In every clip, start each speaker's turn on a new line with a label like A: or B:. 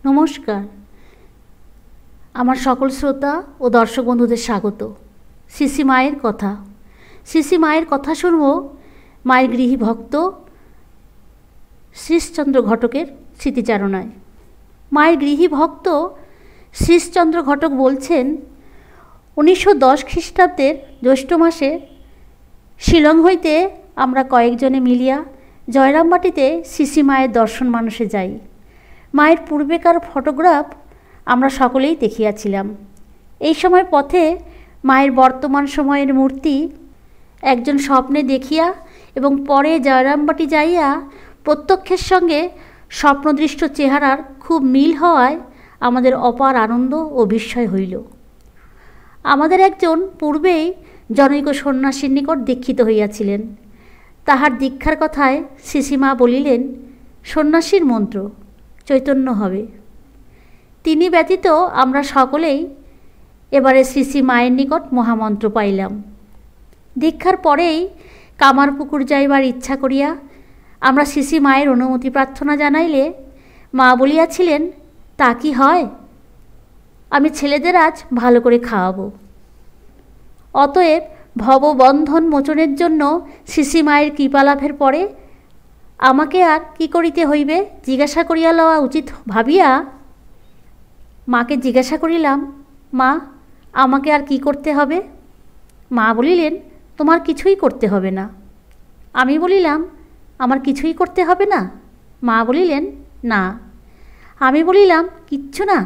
A: নমস্কার। আমার সকল শ্রোতা ও দর্শক বন্ধুদের স্বাগত। শ্রী মায়ের কথা। শ্রী মায়ের কথা শুনব মায়ের গৃহী ভক্ত শ্রীশচন্দ্র ঘটকের স্মৃতিচারণায়। মায়ের গৃহী ভক্ত শ্রীশচন্দ্র ঘটক বলছেন, 1910 খ্রিস্টাব্দের জ্যৈষ্ঠ মাসে শিলং হইতে আমরা কয়েকজনে মিলিয়া জয়রামবাটিতে শ্রী মায়ের দর্শন মানসে যাই। মায়ের পূর্বেকার ফটোগ্রাফ আমরা সকলেই দেখিয়াছিলাম। এই সময় পথে মায়ের বর্তমান সময়ের মূর্তি একজন স্বপ্নে দেখিয়া এবং পরে জয়রামবাটি যাইয়া প্রত্যক্ষের সঙ্গে স্বপ্নদৃষ্ট চেহারার খুব মিল হওয়ায় আমাদের অপার আনন্দ ও বিস্ময় হইল। আমাদের একজন পূর্বেই জনৈক সন্ন্যাসীর নিকট দীক্ষিত হইয়াছিলেন। তাহার দীক্ষার কথায় শ্রীমা বলিলেন, সন্ন্যাসীর মন্ত্র চৈতন্য হবে। তিনি ব্যতীত আমরা সকলেই এবারে শ্রী মায়ের নিকট মহামন্ত্র পাইলাম। দীক্ষার পরেই কামারপুকুর যাইবার ইচ্ছা করিয়া আমরা শ্রী মায়ের অনুমতি প্রার্থনা জানাইলে মা বলিয়াছিলেন, তা কি হয়? আমি ছেলেদের আজ ভালো করে খাওয়াবো। অতএব ভববন্ধন মোচনের জন্য শ্রী মায়ের কৃপালাভের পরে আমাকে আর কি করিতে হইবে জিজ্ঞাসা করিয়া লওয়া উচিত ভাবিয়া মাকে জিজ্ঞাসা করিলাম, মা, আমাকে আর কি করতে হবে? মা বলিলেন, তোমার কিছুই করতে হবে না। আমি বলিলাম, আমার কিছুই করতে হবে না? মা বলিলেন, না। আমি বলিলাম, কিচ্ছু না?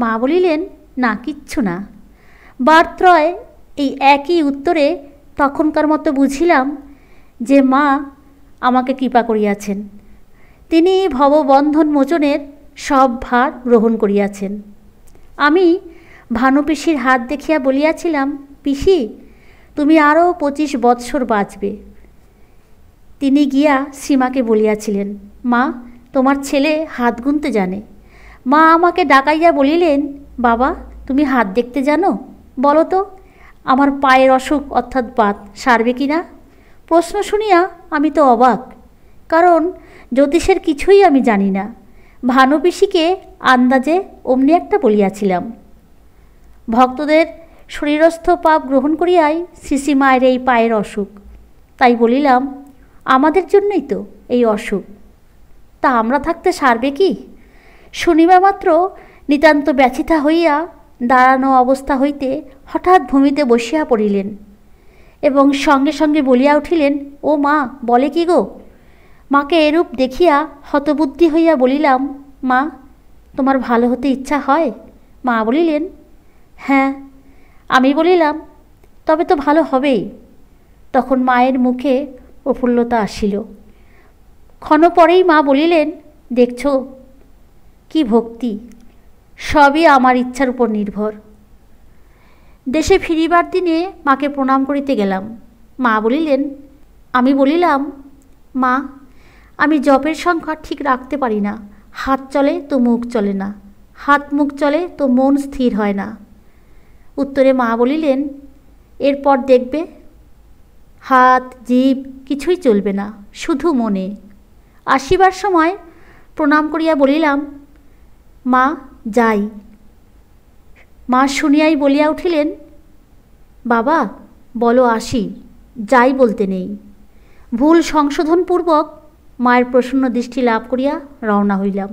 A: মা বলিলেন, না, কিচ্ছু না। বারত্রয় এই একই উত্তরে তখনকার মতো বুঝিলাম যে মা আমাকে কৃপা করিয়াছেন। তিনি ভববন্ধন মোচনের সব ভার গ্রহণ করিয়াছেন। আমি ভানু পিসির হাত দেখিয়া বলিয়াছিলাম, পিসি, তুমি আরও 25 বৎসর বাঁচবে। তিনি গিয়া সীমাকে বলিয়াছিলেন, মা, তোমার ছেলে হাত গুনতে জানে। মা আমাকে ডাকাইয়া বলিলেন, বাবা, তুমি হাত দেখতে জানো? বলো তো, আমার পায়ের অসুখ অর্থাৎ বাত সারবে কি না? প্রশ্ন শুনিয়া আমি তো অবাক, কারণ জ্যোতিষের কিছুই আমি জানি না। ভানু পিসিকে আন্দাজে অমনি একটা বলিয়াছিলাম। ভক্তদের শরীরস্থ পাপ গ্রহণ করিয়াই শ্রী মায়ের এই পায়ের অসুখ। তাই বলিলাম, আমাদের জন্যই তো এই অসুখ, তা আমরা থাকতে সারবে কি? শুনিবা মাত্র নিতান্ত ব্যথিতা হইয়া দাঁড়ানো অবস্থা হইতে হঠাৎ ভূমিতে বসিয়া পড়িলেন এবং সঙ্গে সঙ্গে বলিয়া উঠিলেন, ও মা, বলে কি গো? মাকে এরূপ দেখিয়া হতবুদ্ধি হইয়া বলিলাম, মা, তোমার ভালো হতে ইচ্ছা হয়? মা বলিলেন, হ্যাঁ। আমি বলিলাম, তবে তো ভালো হবেই। তখন মায়ের মুখে প্রফুল্লতা আসিল। ক্ষণ পরেই মা বলিলেন, দেখছ কি ভক্তি, সবই আমার ইচ্ছার উপর নির্ভর। দেশে ফিরিবার দিনে মাকে প্রণাম করিতে গেলাম। মা বলিলেন, আমি বলিলাম, মা, আমি জপের সংখ্যা ঠিক রাখতে পারি না। হাত চলে তো মুখ চলে না, হাত মুখ চলে তো মন স্থির হয় না। উত্তরে মা বলিলেন, এরপর দেখবে হাত জিভ কিছুই চলবে না, শুধু মনে। আসিবার সময় প্রণাম করিয়া বলিলাম, মা, যাই। মা শুনিয়াই বলিয়া উঠিলেন, বাবা, বলো আসি, যাই বলতে নেই। ভুল সংশোধনপূর্বক মায়ের প্রসন্ন দৃষ্টি লাভ করিয়া রওনা হইলাম।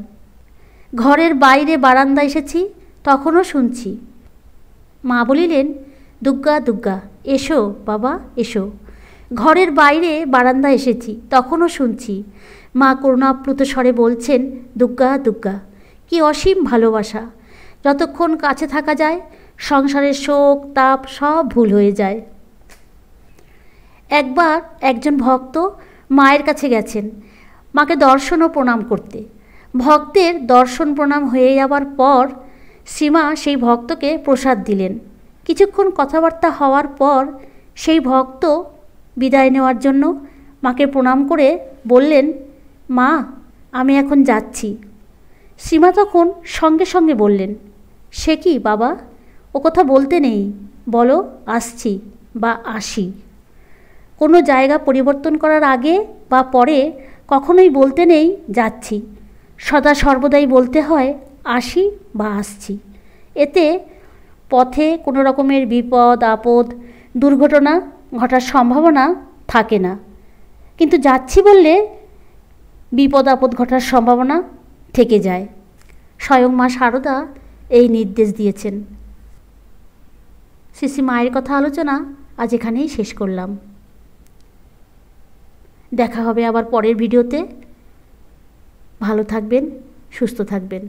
A: ঘরের বাইরে বারান্দা এসেছি, তখনও শুনছি। মা বলিলেন, দুগ্গা দুগ্গা, এসো বাবা, এসো। ঘরের বাইরে বারান্দা এসেছি, তখনও শুনছি মা করুণাপ্লুত স্বরে বলছেন, দুগ্গা দুগ্গা। কি অসীম ভালোবাসা! যতক্ষণ কাছে থাকা যায় সংসারের শোক তাপ সব ভুল হয়ে যায়। একবার একজন ভক্ত মায়ের কাছে গেছেন মাকে দর্শন ও প্রণাম করতে। ভক্তের দর্শন প্রণাম হয়ে যাবার পর শ্রীমা সেই ভক্তকে প্রসাদ দিলেন। কিছুক্ষণ কথাবার্তা হওয়ার পর সেই ভক্ত বিদায় নেওয়ার জন্য মাকে প্রণাম করে বললেন, মা, আমি এখন যাচ্ছি। শ্রীমা তখন সঙ্গে সঙ্গে বললেন, সে কি বাবা, ও কথা বলতে নেই, বলো আসছি বা আসি। কোনো জায়গা পরিবর্তন করার আগে বা পরে কখনোই বলতে নেই যাচ্ছি, সদা সর্বদাই বলতে হয় আসি বা আসছি। এতে পথে কোনো রকমের বিপদ আপদ দুর্ঘটনা ঘটার সম্ভাবনা থাকে না, কিন্তু যাচ্ছি বললে বিপদ আপদ ঘটার সম্ভাবনা থেকে যায়। স্বয়ং মা শারদা এই নির্দেশ দিয়েছেন। শ্রী শ্রী মায়ের কথা আলোচনা আজ এখানেই শেষ করলাম। দেখা হবে আবার পরের ভিডিওতে। ভালো থাকবেন, সুস্থ থাকবেন।